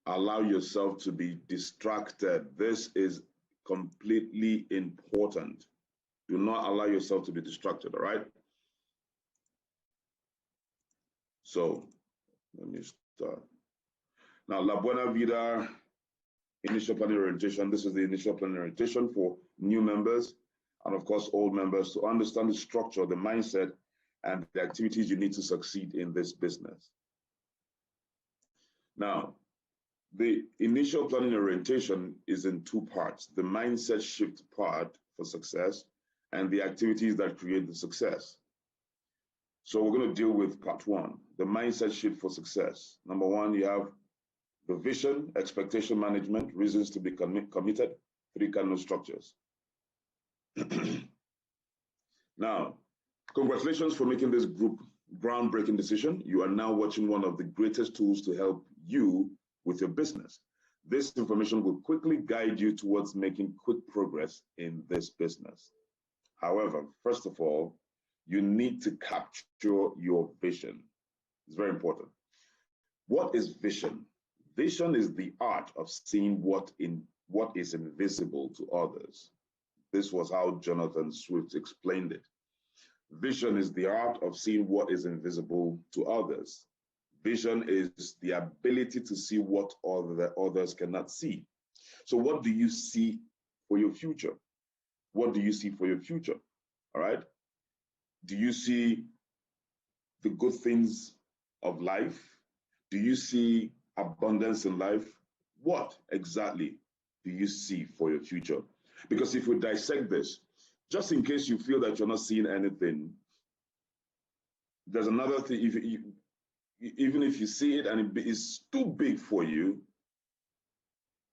allow yourself to be distracted. This is completely important. Do not allow yourself to be distracted, all right? So let me start. Now, La Buena Vida initial planning orientation. This is the initial planning orientation for new members and, of course, old members to understand the structure, the mindset, and the activities you need to succeed in this business. Now, the initial planning orientation is in two parts: the mindset shift part for success and the activities that create the success. So we're going to deal with part one, the mindset shift for success. Number one, you have the vision, expectation management, reasons to be committed, three cardinal structures. Now, congratulations for making this group groundbreaking decision. You are now watching one of the greatest tools to help you with your business. This information will quickly guide you towards making quick progress in this business. However, first of all, you need to capture your vision. It's very important. What is vision? Vision is the art of seeing what is invisible to others. This was how Jonathan Swift explained it. Vision is the art of seeing what is invisible to others. Vision is the ability to see what others cannot see. So what do you see for your future? What do you see for your future? All right? Do you see the good things of life? Do you see abundance in life? What exactly do you see for your future? Because if we dissect this, just in case you feel that you're not seeing anything, there's another thing. Even if you see it and it is too big for you,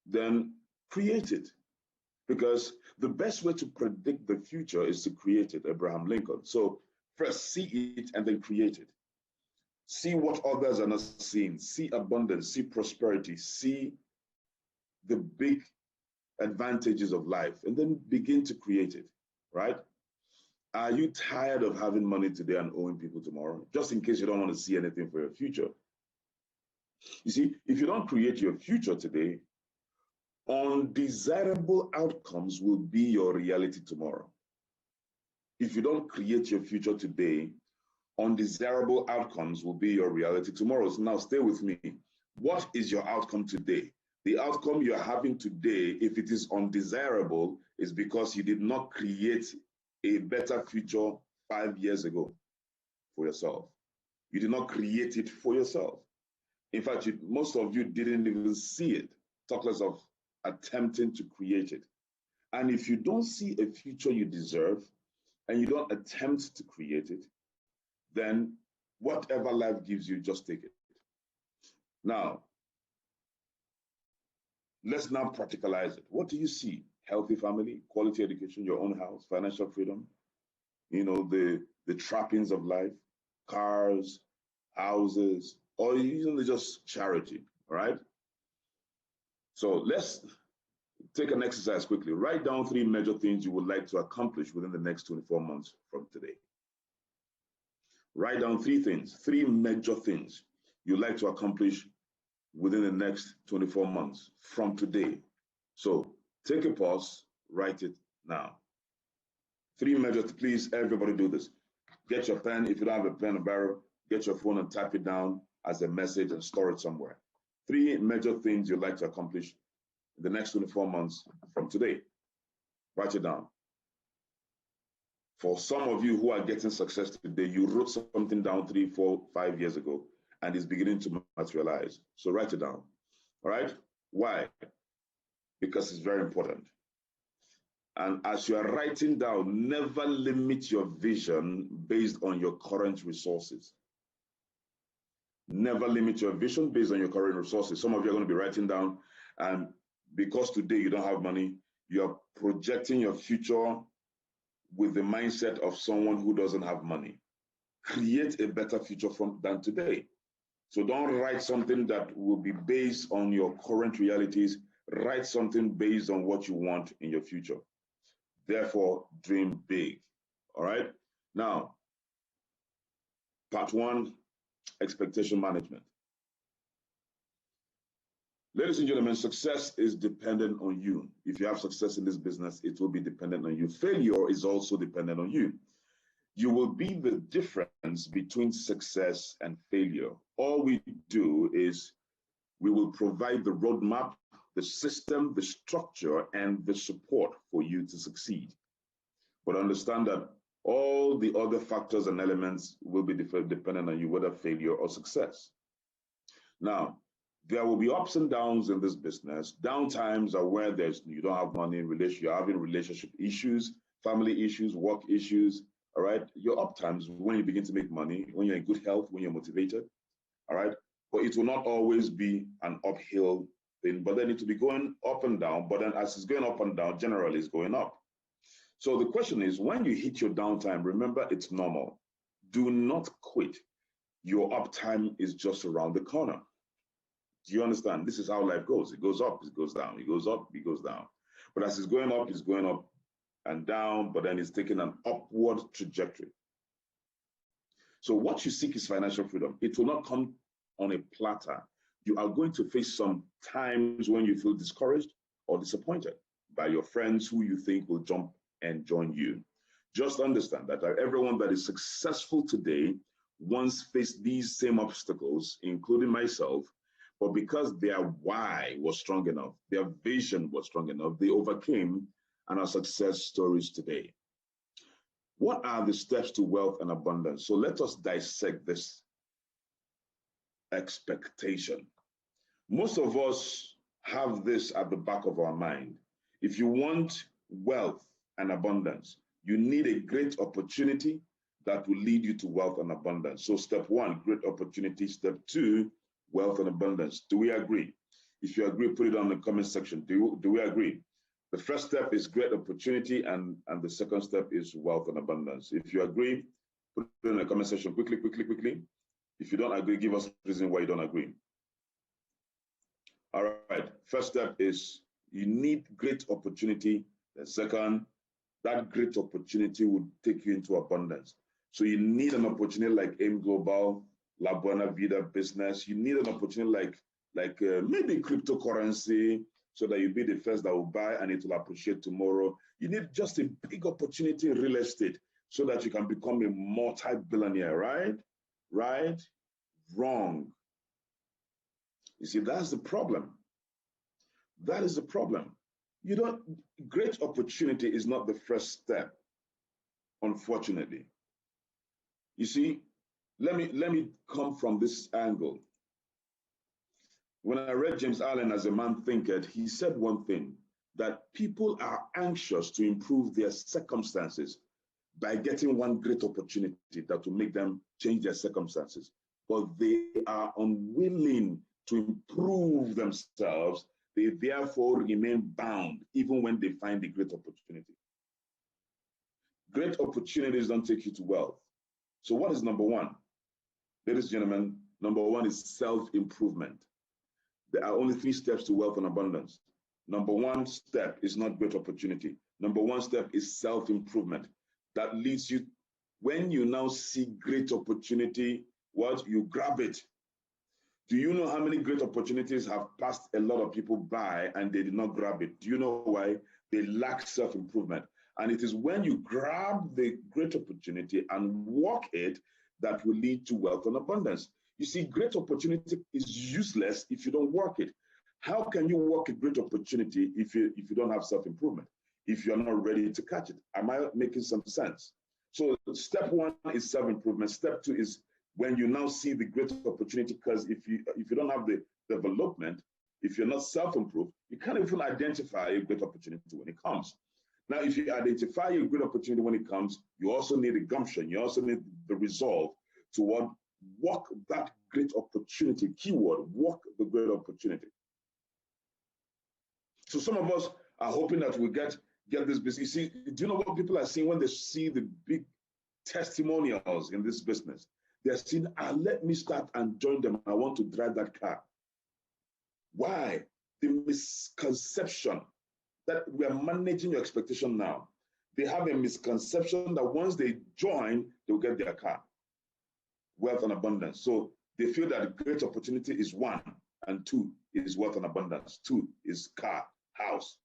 then create it. Because the best way to predict the future is to create it, Abraham Lincoln. So first see it and then create it. See what others are not seeing. See abundance, see prosperity, see the big advantages of life, and then begin to create it, right? Are you tired of having money today and owing people tomorrow? Just in case you don't want to see anything for your future. You see, if you don't create your future today, undesirable outcomes will be your reality tomorrow. If you don't create your future today, undesirable outcomes will be your reality tomorrow. So now stay with me. What is your outcome today? The outcome you're having today, if it is undesirable, is because you did not create a better future 5 years ago for yourself. You did not create it for yourself. In fact, most of you didn't even see it, talk less of attempting to create it. And if you don't see a future you deserve and you don't attempt to create it, then whatever life gives you, just take it. Now, let's now practicalize it. What do you see? Healthy family, quality education, your own house, financial freedom, the trappings of life, cars, houses, or usually just charity, all right? So let's take an exercise quickly. Write down 3 major things you would like to accomplish within the next 24 months from today. Write down 3 things, 3 major things you'd like to accomplish within the next 24 months from today. So take a pause, write it now. 3 major, please, everybody do this. Get your pen. If you don't have a pen or barrel, get your phone and type it down as a message and store it somewhere. 3 major things you'd like to accomplish in the next 24 months from today. Write it down. For some of you who are getting success today, you wrote something down 3, 4, 5 years ago, and it's beginning to materialize. So write it down. All right? Why? Because it's very important. And as you are writing down, never limit your vision based on your current resources. Never limit your vision based on your current resources. Some of you are going to be writing down, and because today you don't have money, you are projecting your future with the mindset of someone who doesn't have money. Create a better future than today. So don't write something that will be based on your current realities. Write something based on what you want in your future. Therefore, dream big. All right? Now, part 1, expectation management. Ladies and gentlemen, success is dependent on you. If you have success in this business, it will be dependent on you. Failure is also dependent on you. You will be the difference between success and failure. All we do is we will provide the roadmap, the system, the structure, and the support for you to succeed. But understand that all the other factors and elements will be dependent on you, whether failure or success. Now, there will be ups and downs in this business. Downtimes are where you don't have money in relation, you're having relationship issues, family issues, work issues. All right. Your up times when you begin to make money, when you're in good health, when you're motivated. All right. But it will not always be an uphill thing, but then it will be going up and down. But then as it's going up and down, generally it's going up. So the question is, when you hit your downtime, remember it's normal. Do not quit. Your uptime is just around the corner. Do you understand? This is how life goes. It goes up, it goes down. It goes up, it goes down. But as it's going up and down, but then it's taking an upward trajectory. So what you seek is financial freedom. It will not come on a platter. You are going to face some times when you feel discouraged or disappointed by your friends who you think will jump and join you. Just understand that everyone that is successful today once faced these same obstacles, including myself, but because their why was strong enough, their vision was strong enough, they overcame and are success stories today. What are the steps to wealth and abundance? So let us dissect this expectation. Most of us have this at the back of our mind. If you want wealth and abundance, you need a great opportunity that will lead you to wealth and abundance. So step one, great opportunity. Step two, wealth and abundance. Do we agree? If you agree, put it on the comment section. Do we agree? The first step is great opportunity, and the second step is wealth and abundance. If you agree, put it in the comment section quickly. If you don't agree, give us a reason why you don't agree. All right, first step is you need great opportunity. The second, that great opportunity would take you into abundance. So you need an opportunity like AIM Global, La Buena Vida business. You need an opportunity like maybe cryptocurrency, so that you'll be the first that will buy and it will appreciate tomorrow. You need just a big opportunity in real estate so that you can become a multi-billionaire, right? Right? Wrong. You see, that's the problem. That is the problem. Great opportunity is not the first step, unfortunately. You see, let me come from this angle. When I read James Allen as a man thinketh, he said one thing, that people are anxious to improve their circumstances by getting one great opportunity that will make them change their circumstances. But they are unwilling to improve themselves. They therefore remain bound even when they find a great opportunity. Great opportunities don't take you to wealth. So what is number one? Ladies and gentlemen, number one is self-improvement. There are only 3 steps to wealth and abundance. Number one step is not great opportunity. Number one step is self-improvement. That leads you, when you now see great opportunity, what? You grab it. Do you know how many great opportunities have passed a lot of people by and they did not grab it? Do you know why? They lack self-improvement. And it is when you grab the great opportunity and work it that will lead to wealth and abundance. You see, great opportunity is useless if you don't work it. How can you work a great opportunity if you don't have self-improvement, if you're not ready to catch it? Am I making some sense? So step one is self-improvement. Step two is when you now see the great opportunity, because if you don't have the development, if you're not self-improved, you can't even identify a great opportunity when it comes. Now, if you identify a great opportunity when it comes, you also need a gumption. You also need the resolve to walk that great opportunity. Keyword, walk the great opportunity. So some of us are hoping that we get this business. You see, do you know what people are seeing when they see the big testimonials in this business? They're saying, let me start and join them. I want to drive that car. Why? The misconception that we are managing your expectation now. They have a misconception that once they join, they'll get their car. Wealth and abundance. So they feel that great opportunity is one. and 2 is wealth and abundance. 2 is car, house.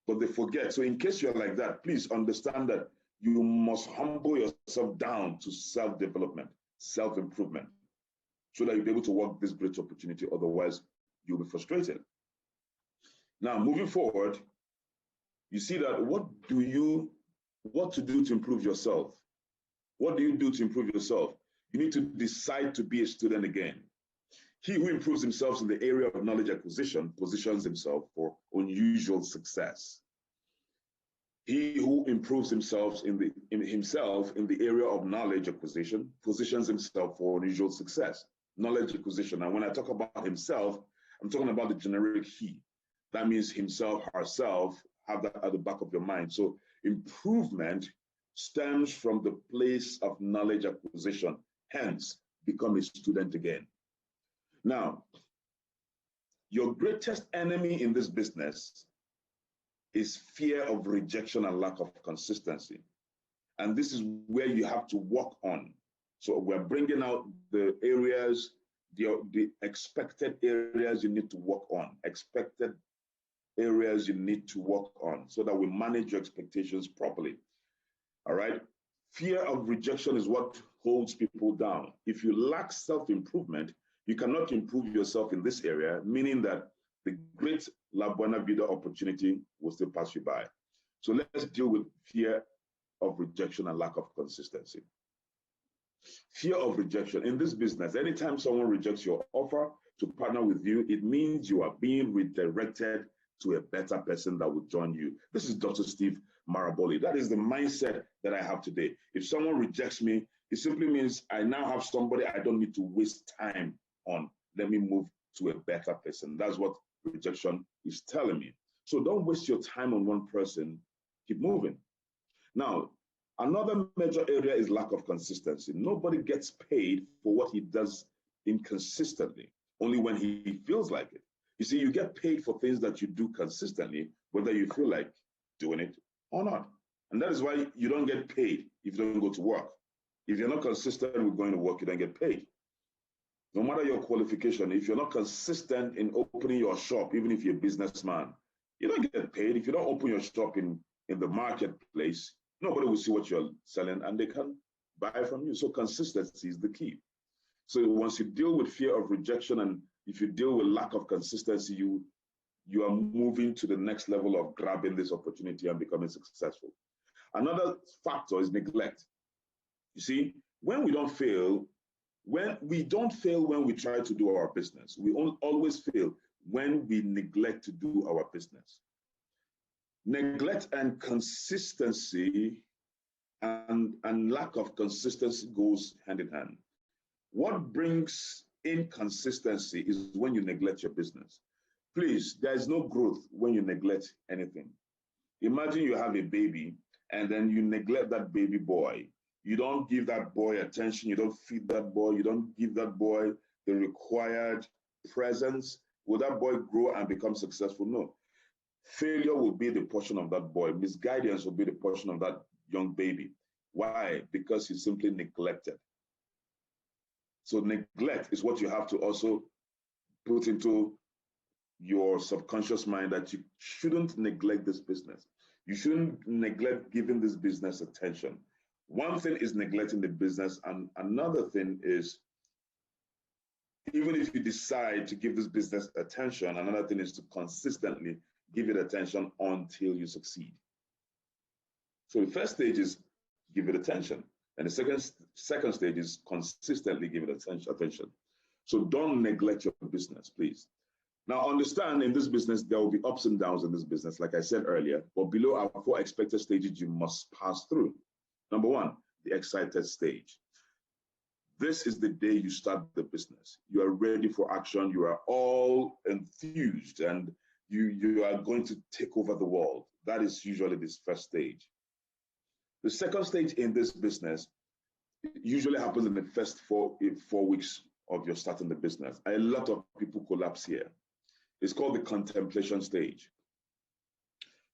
But they forget. So in case you're like that, please understand that you must humble yourself down to self-development, self-improvement, so that you'll be able to work this great opportunity. Otherwise, you'll be frustrated. Now, moving forward, you see that what to do to improve yourself? What do you do to improve yourself? You need to decide to be a student again. He who improves himself in the area of knowledge acquisition positions himself for unusual success. He who improves himself in the area of knowledge acquisition positions himself for unusual success. Knowledge acquisition. And when I talk about himself, I'm talking about the generic he. That means himself, herself, have that at the back of your mind. So improvement stems from the place of knowledge acquisition. Hence, become a student again. Now, your greatest enemy in this business is fear of rejection and lack of consistency. And this is where you have to work on. So we're bringing out the areas, the expected areas you need to work on, expected areas you need to work on so that we manage your expectations properly. All right? Fear of rejection is what holds people down. If you lack self-improvement, you cannot improve yourself in this area, meaning that the great La Buena Vida opportunity will still pass you by. So let's deal with fear of rejection and lack of consistency. Fear of rejection. In this business, anytime someone rejects your offer to partner with you, it means you are being redirected to a better person that will join you. This is Dr. Steve Maraboli. That is the mindset that I have today. If someone rejects me, it simply means I now have somebody I don't need to waste time on. Let me move to a better person. That's what rejection is telling me. So don't waste your time on one person. Keep moving. Now, another major area is lack of consistency. Nobody gets paid for what he does inconsistently, only when he feels like it. You see, you get paid for things that you do consistently, whether you feel like doing it or not. And that is why you don't get paid if you don't go to work. If you're not consistent with going to work, you don't get paid. No matter your qualification, if you're not consistent in opening your shop, even if you're a businessman, you don't get paid. If you don't open your shop in the marketplace, nobody will see what you're selling and they can buy from you. So consistency is the key. So once you deal with fear of rejection and if you deal with lack of consistency, you are moving to the next level of grabbing this opportunity and becoming successful. Another factor is neglect. You see, when we fail when we try to do our business. We always fail when we neglect to do our business. Neglect and consistency and lack of consistency goes hand in hand. What brings inconsistency is when you neglect your business. Please, there is no growth when you neglect anything. Imagine you have a baby and then you neglect that baby boy. You don't give that boy attention. You don't feed that boy. You don't give that boy the required presence. Will that boy grow and become successful? No. Failure will be the portion of that boy. Misguidance will be the portion of that young baby. Why? Because he's simply neglected. So neglect is what you have to also put into your subconscious mind, that you shouldn't neglect this business. You shouldn't neglect giving this business attention. One thing is neglecting the business, and another thing is, even if you decide to give this business attention, another thing is to consistently give it attention until you succeed. So the first stage is give it attention. And the second stage is consistently give it attention. So don't neglect your business, please. Now understand, in this business, there will be ups and downs in this business, like I said earlier, but below our 4 expected stages you must pass through. Number 1, the excited stage. This is the day you start the business. You are ready for action. You are all enthused and you are going to take over the world. That is usually this first stage. The second stage in this business usually happens in the first 4 weeks of your starting the business. A lot of people collapse here. It's called the contemplation stage.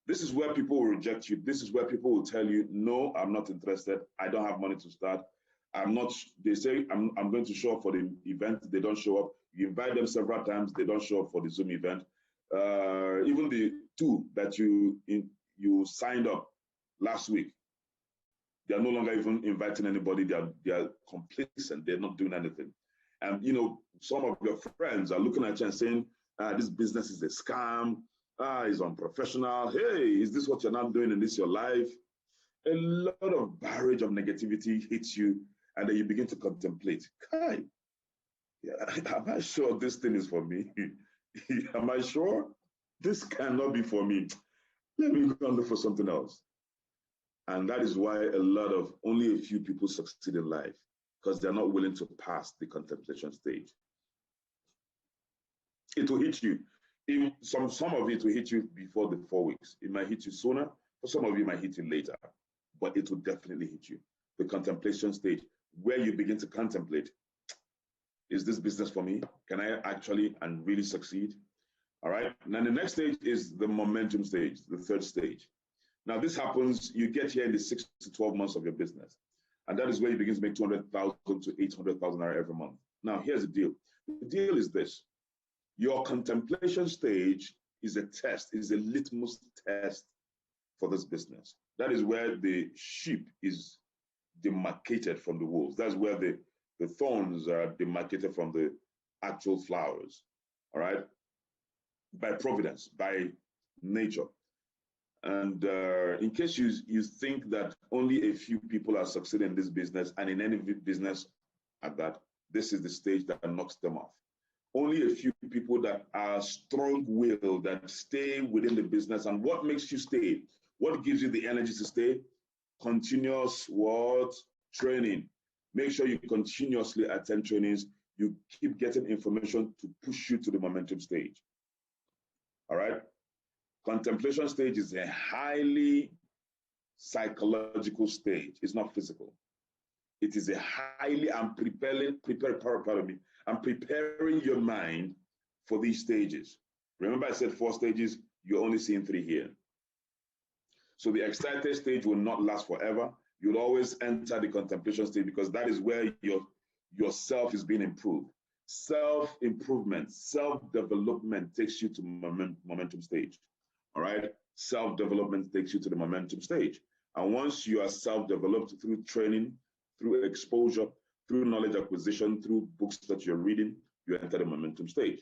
This is where people will reject you. This is where people will tell you, no, I'm not interested. I don't have money to start. I'm not, they say I'm going to show up for the event, they don't show up. You invite them several times, they don't show up for the Zoom event. Even the two that you signed up last week, they are no longer even inviting anybody. They are complacent. They're not doing anything. And you know, some of your friends are looking at you and saying, "This business is a scam. It's unprofessional. Hey, is this what you're not doing in this your life?" A lot of barrage of negativity hits you, and then you begin to contemplate. Kai, yeah, am I sure this thing is for me? Am I sure this cannot be for me? Let me go and look for something else. And that is why only a few people succeed in life, because they're not willing to pass the contemplation stage. It will hit you. Some of it will hit you before the 4 weeks. It might hit you sooner. For some of you, it might hit you later. But it will definitely hit you. The contemplation stage, where you begin to contemplate, is this business for me? Can I actually and really succeed? All right. Now, the next stage is the momentum stage, the third stage. Now, this happens, you get here in the 6 to 12 months of your business. And that is where you begin to make 200,000 to 800,000 every month. Now, here's the deal. The deal is this. Your contemplation stage is a test, is a litmus test for this business. That is where the sheep is demarcated from the wolves. That's where the thorns are demarcated from the actual flowers. All right? By providence, by nature. And in case you think that only a few people are succeeding in this business, and in any business at that, this is the stage that knocks them off. Only a few people that are strong-willed, that stay within the business. And what makes you stay? What gives you the energy to stay? Continuous what? Training. Make sure you continuously attend trainings. You keep getting information to push you to the momentum stage. All right? Contemplation stage is a highly psychological stage. It's not physical. It is a highly, I'm preparing your mind for these stages. Remember I said 4 stages, you're only seeing 3 here. So the excited stage will not last forever. You'll always enter the contemplation stage because that is where your self is being improved. Self-improvement, self-development takes you to momentum stage. All right? Self-development takes you to the momentum stage. And once you are self-developed through training, through exposure, through knowledge acquisition, through books that you're reading, you enter the momentum stage.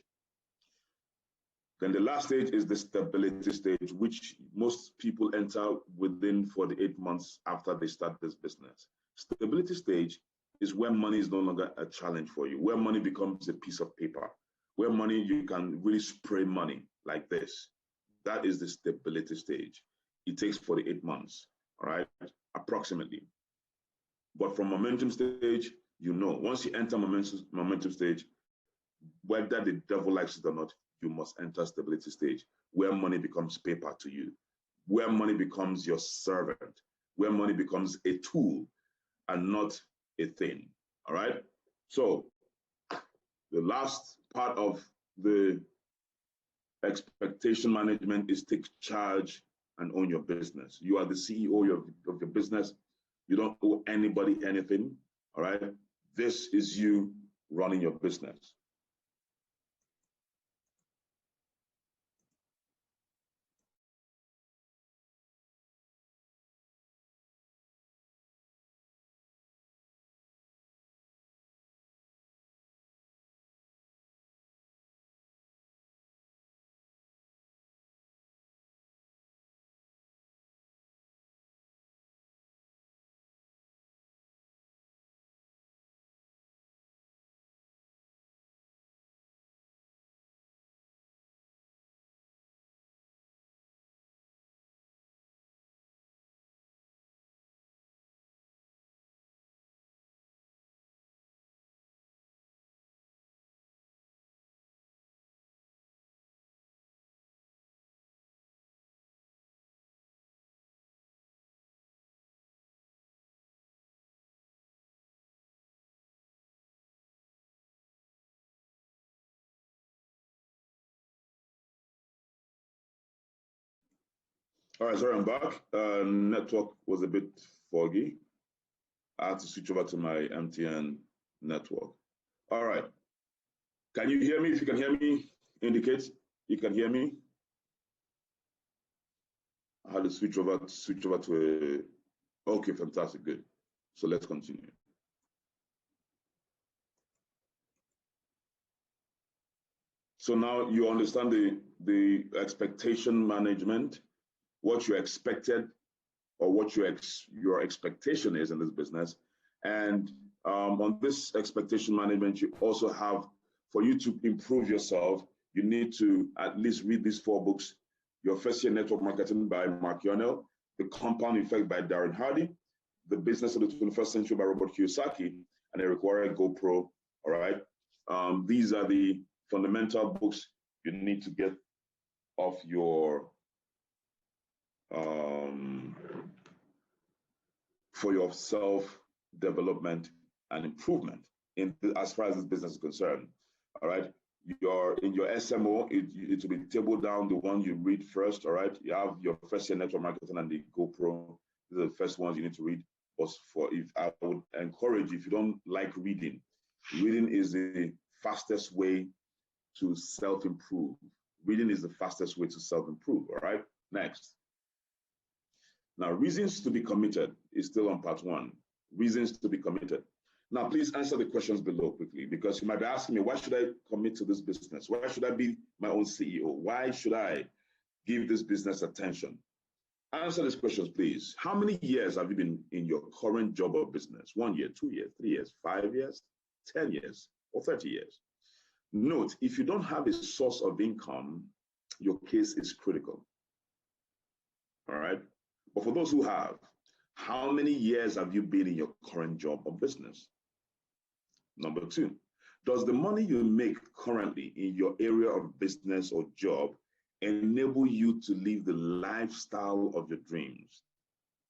Then the last stage is the stability stage, which most people enter within 48 months after they start this business. Stability stage is where money is no longer a challenge for you, where money becomes a piece of paper, where money, you can really spray money like this. That is the stability stage. It takes 48 months, all right, approximately. But from momentum stage, you know, once you enter momentum stage, whether the devil likes it or not, you must enter stability stage, where money becomes paper to you, where money becomes your servant, where money becomes a tool and not a thing. All right? So the last part of the expectation management is take charge and own your business. You are the CEO of your business. You don't owe anybody anything. All right? This is you running your business. All right, sorry, I'm back. Network was a bit foggy. I have to switch over to my MTN network. All right. Can you hear me? If you can hear me, indicate you can hear me. I had to switch over to a, okay, fantastic, good. So let's continue. So now you understand the expectation management, what you expected or what your expectation is in this business. And on this expectation management, you also have, for you to improve yourself, you need to at least read these 4 books: Your First Year Network Marketing by Mark Yonell, The Compound Effect by Darren Hardy, The Business of the 21st Century by Robert Kiyosaki, and Eric Worre, GoPro. All right. These are the fundamental books you need to get off your for your self-development and improvement as far as this business is concerned. All right. In your SMO, it will be tabled down, the one you read first. All right. You have Your First Year Network Marketing and the GoPro. These are the first ones you need to read. But I would encourage, if you don't like reading is the fastest way to self-improve. Reading is the fastest way to self-improve. All right. Next. Now, reasons to be committed is still on part 1. Reasons to be committed. Now, please answer the questions below quickly, because you might be asking me, why should I commit to this business? Why should I be my own CEO? Why should I give this business attention? Answer these questions, please. How many years have you been in your current job or business? 1 year, 2 years, 3 years, 5 years, 10 years, or 30 years? Note, if you don't have a source of income, your case is critical. All right? But for those who have, how many years have you been in your current job or business? Number 2, does the money you make currently in your area of business or job enable you to live the lifestyle of your dreams?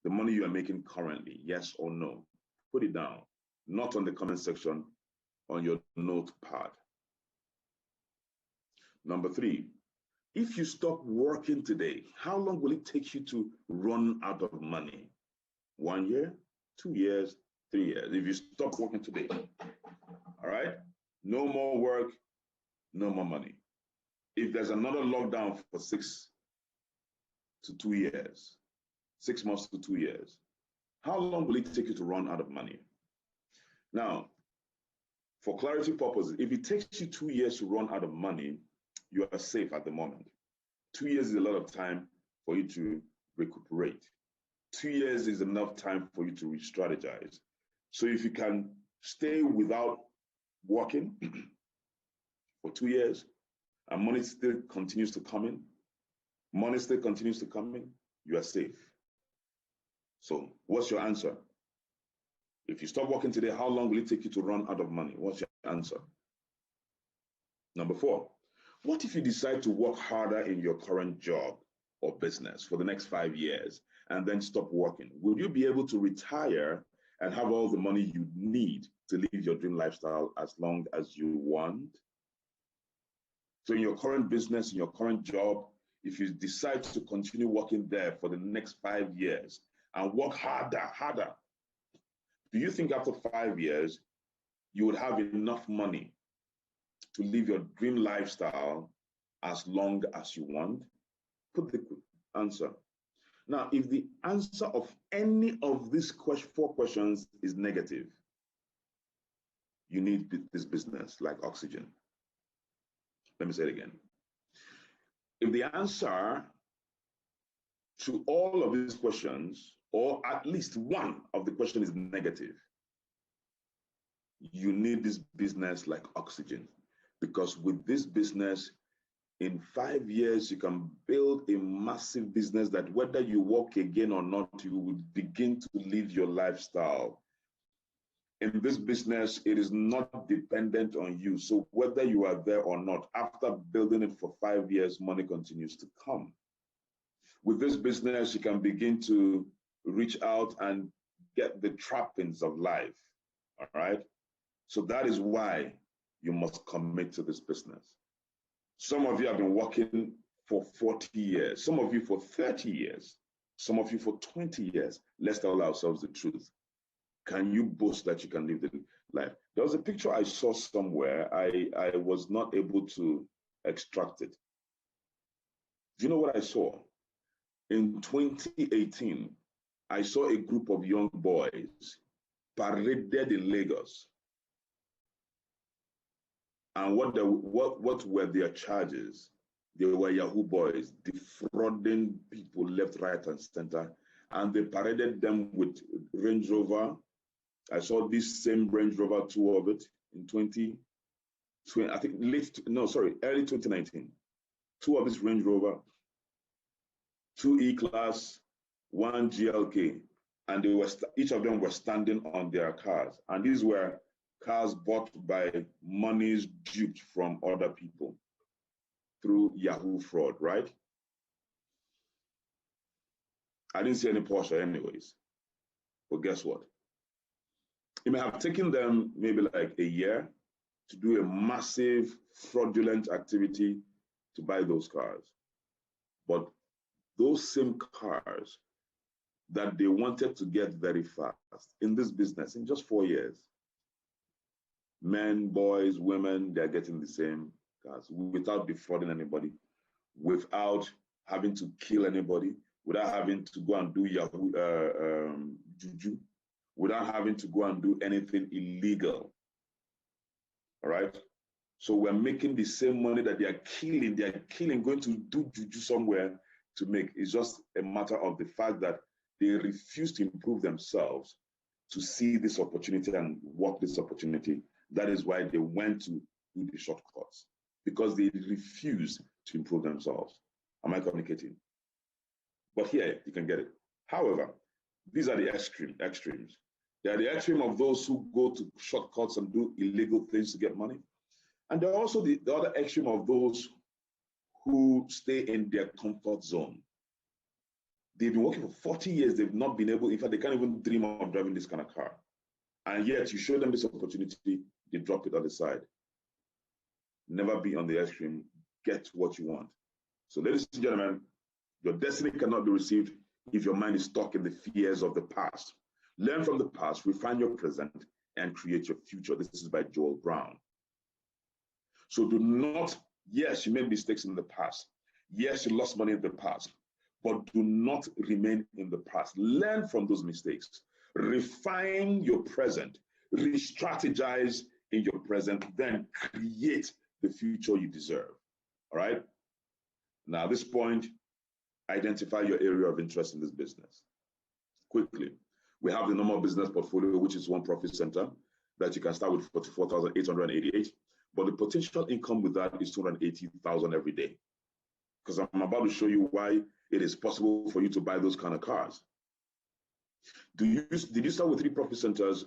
The money you are making currently, yes or no? Put it down, not on the comment section, on your notepad. Number 3, if you stop working today, how long will it take you to run out of money? 1 year, 2 years, 3 years. If you stop working today, all right? No more work, no more money. If there's another lockdown for 6 to 2 years, 6 months to 2 years, how long will it take you to run out of money? Now, for clarity purposes, if it takes you 2 years to run out of money, you are safe at the moment. 2 years is a lot of time for you to recuperate. 2 years is enough time for you to re-strategize. So if you can stay without working for 2 years and money still continues to come in, you are safe. So what's your answer? If you stop working today, how long will it take you to run out of money? What's your answer? Number 4, what if you decide to work harder in your current job or business for the next 5 years and then stop working? Will you be able to retire and have all the money you need to live your dream lifestyle as long as you want? So in your current business, in your current job, if you decide to continue working there for the next 5 years and work harder, do you think after 5 years, you would have enough money to live your dream lifestyle as long as you want? Put the answer. Now, if the answer of any of these 4 questions is negative, you need this business like oxygen. Let me say it again. If the answer to all of these questions, or at least one of the questions is negative, you need this business like oxygen. Because with this business, in 5 years, you can build a massive business that whether you work again or not, you will begin to live your lifestyle. In this business, it is not dependent on you. So whether you are there or not, after building it for 5 years, money continues to come. With this business, you can begin to reach out and get the trappings of life, all right? So that is why you must commit to this business. Some of you have been working for 40 years, some of you for 30 years, some of you for 20 years. Let's tell ourselves the truth. can you boast that you can live the life? There was a picture I saw somewhere. I was not able to extract it. Do you know what I saw? In 2018, I saw a group of young boys paraded in Lagos. And what were their charges? They were Yahoo boys, defrauding people left, right, and center. And they paraded them with Range Rover. I saw this same Range Rover, two of it, in 2020, I think early 2019. Two of this Range Rover, two E-Class, one GLK. And they were each of them were standing on their cars. And these were cars bought by monies duped from other people through Yahoo fraud, right? I didn't see any Porsche anyways. But guess what? It may have taken them maybe like a year to do a massive fraudulent activity to buy those cars. But those same cars that they wanted to get very fast in this business in just 4 years, men, boys, women, they're getting the same cars without defrauding anybody, without having to kill anybody, without having to go and do Yahoo juju, without having to go and do anything illegal. All right? So we're making the same money that they're killing, going to do juju somewhere to make. It's just a matter of the fact that they refuse to improve themselves to see this opportunity and work this opportunity. That is why they went to do the shortcuts, because they refuse to improve themselves. Am I communicating? But here, you can get it. However, these are the extremes. They are the extreme of those who go to shortcuts and do illegal things to get money. And they're also the other extreme of those who stay in their comfort zone. They've been working for 40 years. They've not been able, in fact, they can't even dream of driving this kind of car. And yet you show them this opportunity, they drop it on the side. Never be on the extreme. Get what you want. So ladies and gentlemen, your destiny cannot be received if your mind is stuck in the fears of the past. Learn from the past, refine your present, and create your future. This is by Joel Brown. So do not, yes, you made mistakes in the past. Yes, you lost money in the past, but do not remain in the past. Learn from those mistakes. Refine your present. Re-strategize in your present, then create the future you deserve. All right? Now, at this point, identify your area of interest in this business. Quickly, we have the normal business portfolio, which is one profit center that you can start with 44,888. But the potential income with that is 280,000 every day. Because I'm about to show you why it is possible for you to buy those kind of cars. Did you start with 3 profit centers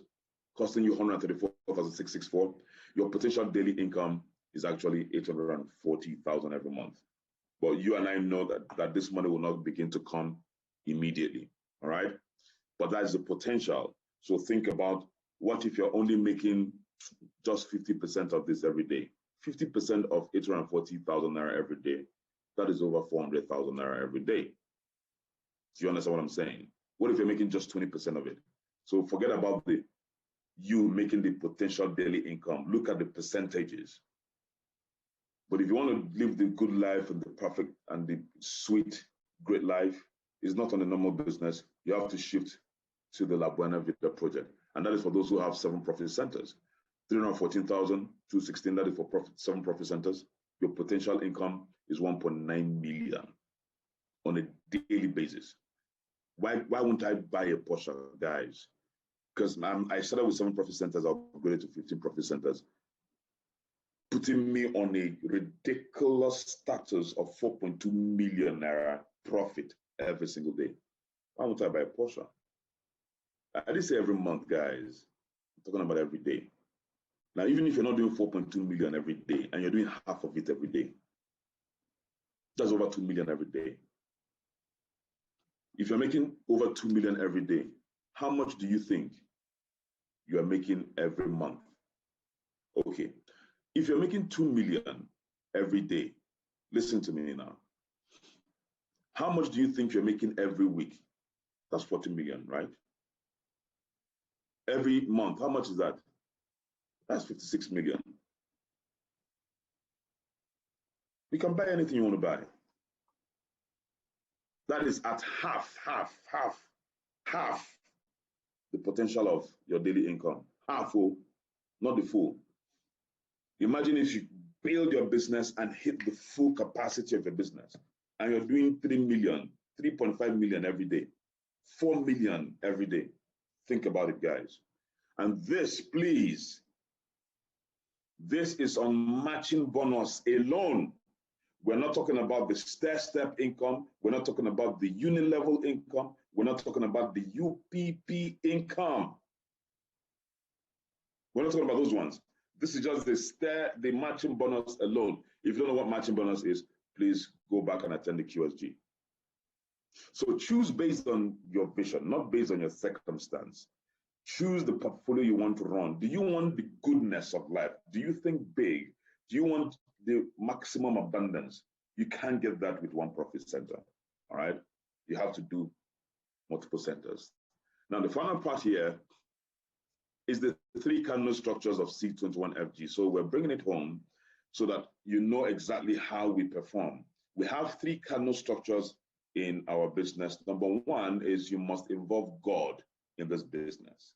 costing you 134,664? Your potential daily income is actually 840,000 every month. But you and I know that this money will not begin to come immediately, all right? But that is the potential. So think about, what if you're only making just 50% of this every day? 50% of 840,000 naira every day, that is over 400,000 naira every day. Do you understand what I'm saying? What if you're making just 20% of it? So forget about you making the potential daily income. Look at the percentages. But if you want to live the good life and the perfect and the sweet, great life, it's not on a normal business. You have to shift to the La Buena Vida project. And that is for those who have 7 profit centers. 314,216, that is for 7 profit centers. Your potential income is 1.9 million on a daily basis. Why wouldn't I buy a Porsche, guys? Because I started with 7 profit centers, I'll upgrade to 15 profit centers, putting me on a ridiculous status of 4.2 million naira profit every single day. Why won't I buy a Porsche? I didn't say every month, guys. I'm talking about every day. Now, even if you're not doing 4.2 million every day and you're doing half of it every day, that's over 2 million every day. If you're making over 2 million every day, how much do you think you are making every month? Okay. If you're making 2 million every day, listen to me now. How much do you think you're making every week? That's 40 million, right? every month. How much is that? That's 56 million. You can buy anything you want to buy. That is at half the potential of your daily income. Half, oh, not the full. Imagine if you build your business and hit the full capacity of your business, and you're doing 3 million, 3.5 million every day, 4 million every day. Think about it, guys. And this, please, this is on matching bonus alone. We're not talking about the stair-step income. We're not talking about the uni-level income. We're not talking about the UPP income. We're not talking about those ones. This is just the matching bonus alone. If you don't know what matching bonus is, please go back and attend the QSG. So choose based on your vision, not based on your circumstance. Choose the portfolio you want to run. Do you want the goodness of life? Do you think big? Do you want the maximum abundance? You can't get that with one profit center, all right? You have to do multiple centers. Now, the final part here is the 3 cardinal structures of C21FG. So we're bringing it home so that you know exactly how we perform. We have 3 cardinal structures in our business. Number 1 is you must involve God in this business.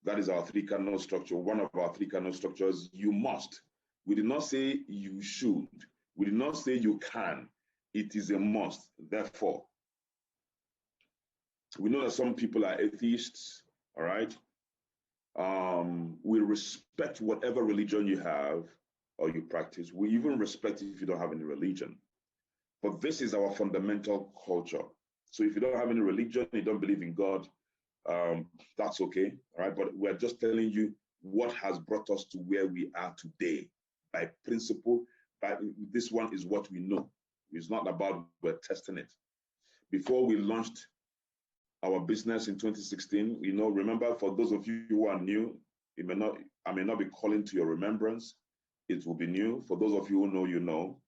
That is our 3 cardinal structure. One of our 3 cardinal structures, you must. We did not say you should. We did not say you can. It is a must. Therefore, we know that some people are atheists, all right? We respect whatever religion you have or you practice. We even respect if you don't have any religion. But this is our fundamental culture. So if you don't have any religion, you don't believe in God, that's okay, all right? But we're just telling you what has brought us to where we are today by principle. This one is what we know. It's not about we're testing it. Before we launched our business in 2016, remember, for those of you who are new, I may not be calling to your remembrance. It will be new. For those of you who know, you know.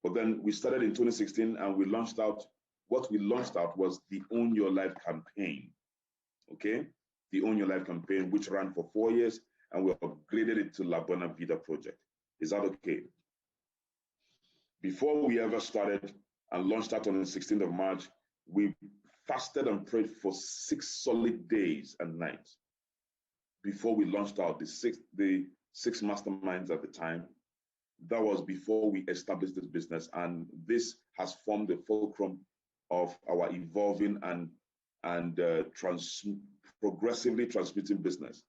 But then we started in 2016 and we launched out, what we launched out was the Own Your Life campaign, okay? The Own Your Life campaign, which ran for 4 years, and we upgraded it to La Buena Vida project. Is that okay? Before we ever started and launched out on the 16th of March, we fasted and prayed for 6 solid days and nights before we launched out the six masterminds at the time. That was before we established this business, and this has formed the fulcrum of our evolving and progressively transmitting business.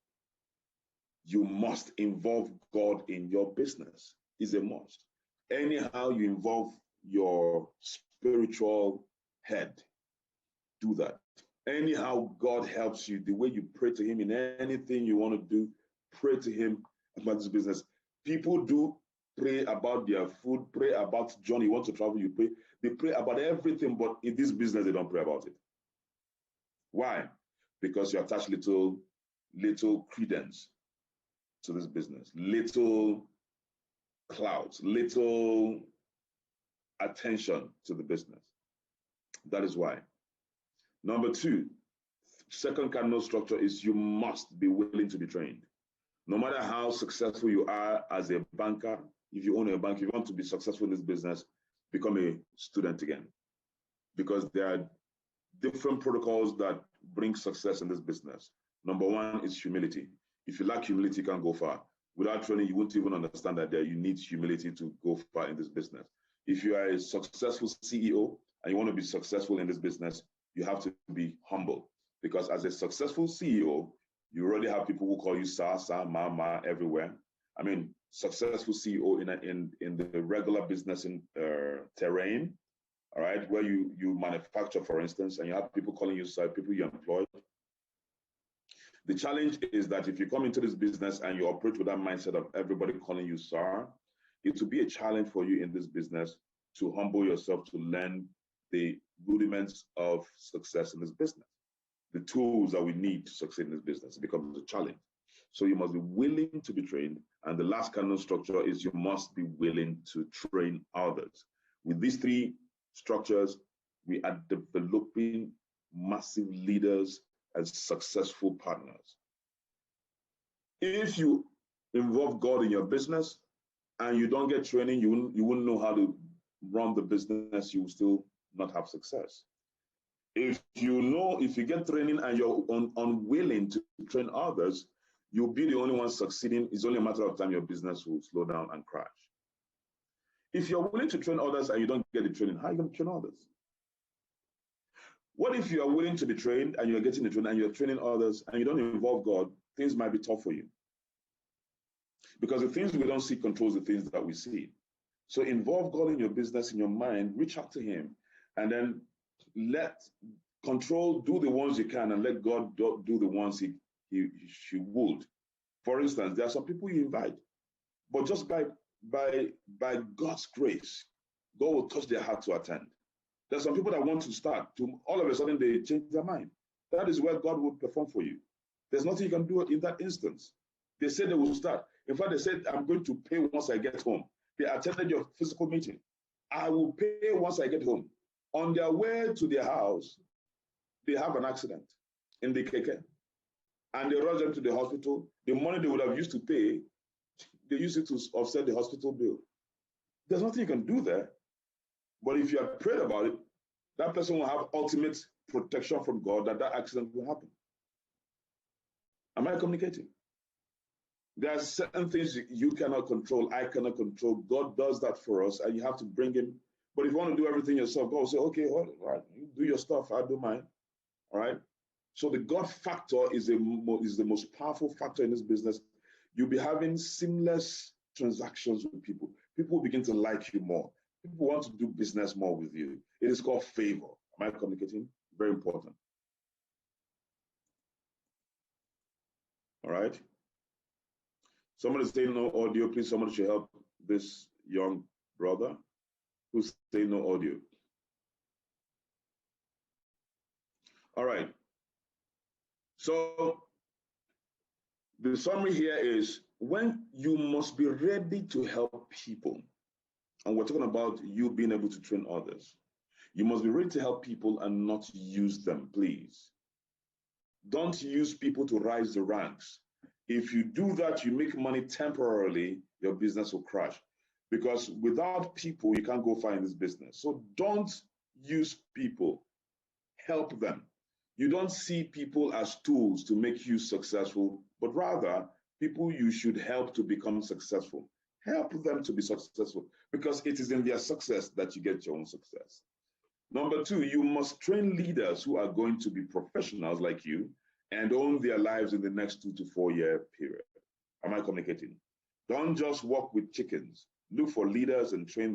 You must involve God in your business. It's a must. Anyhow you involve your spiritual head, do that. Anyhow God helps you, the way you pray to him in anything you want to do, pray to him about this business. People do pray about their food, pray about John, you want to travel, you pray. They pray about everything, but in this business, they don't pray about it. Why? Because you attach little credence to this business, little clouds, little attention to the business. That is why. Number 2, second cardinal structure is you must be willing to be trained. No matter how successful you are as a banker, if you own a bank, if you want to be successful in this business, become a student again. Because there are different protocols that bring success in this business. Number 1 is humility. If you lack humility, you can't go far. Without training, you won't even understand that you need humility to go far in this business. If you are a successful CEO and you want to be successful in this business, you have to be humble. Because as a successful CEO, you already have people who call you sir, ma everywhere. I mean, successful CEO in the regular business in terrain, all right, where you manufacture, for instance, and you have people calling you sir, people you employ. The challenge is that if you come into this business and you operate with that mindset of everybody calling you sir, it will be a challenge for you in this business to humble yourself, to learn the rudiments of success in this business. The tools that we need to succeed in this business becomes a challenge. So you must be willing to be trained. And the last cardinal structure is you must be willing to train others. With these 3 structures, we are developing massive leaders as successful partners. If you involve God in your business and you don't get training, you wouldn't know how to run the business, you will still not have success. If you get training and you're unwilling to train others, you'll be the only one succeeding. It's only a matter of time your business will slow down and crash. If you're willing to train others and you don't get the training, how are you going to train others? What if you are willing to be trained and you're getting the training and you're training others and you don't involve God? Things might be tough for you. Because the things we don't see controls the things that we see. So involve God in your business, in your mind, reach out to him, and then do the ones you can and let God do the ones he would. For instance, there are some people you invite, but just by God's grace, God will touch their heart to attend. There's some people that want to start, all of a sudden they change their mind. That is where God will perform for you. There's nothing you can do in that instance. They said they will start. In fact, they said, I'm going to pay once I get home. They attended your physical meeting. I will pay once I get home. On their way to their house, they have an accident in the keke. And they rush them to the hospital. The money they would have used to pay, they use it to offset the hospital bill. There's nothing you can do there. But if you have prayed about it, that person will have ultimate protection from God that accident will happen. Am I communicating? There are certain things you cannot control, I cannot control. God does that for us, and you have to bring him. But if you want to do everything yourself, God will say, okay, all right, you do your stuff, I'll do mine. All right? So the God factor is the most powerful factor in this business. You'll be having seamless transactions with people. People will begin to like you more. People want to do business more with you. It is called favor. Am I communicating? Very important. All right? Somebody saying no audio. Please, somebody should help this young brother who's saying no audio. All right. So the summary here is when you must be ready to help people. And we're talking about you being able to train others. You must be ready to help people and not use them, please. Don't use people to rise the ranks. If you do that, you make money temporarily, your business will crash. Because without people, you can't go far in this business. So don't use people, help them. You don't see people as tools to make you successful, but rather people you should help to become successful. Help them to be successful because it is in their success that you get your own success. Number two, you must train leaders who are going to be professionals like you and own their lives in the next 2 to 4 year period. Am I communicating? Don't just work with chickens. Look for leaders and train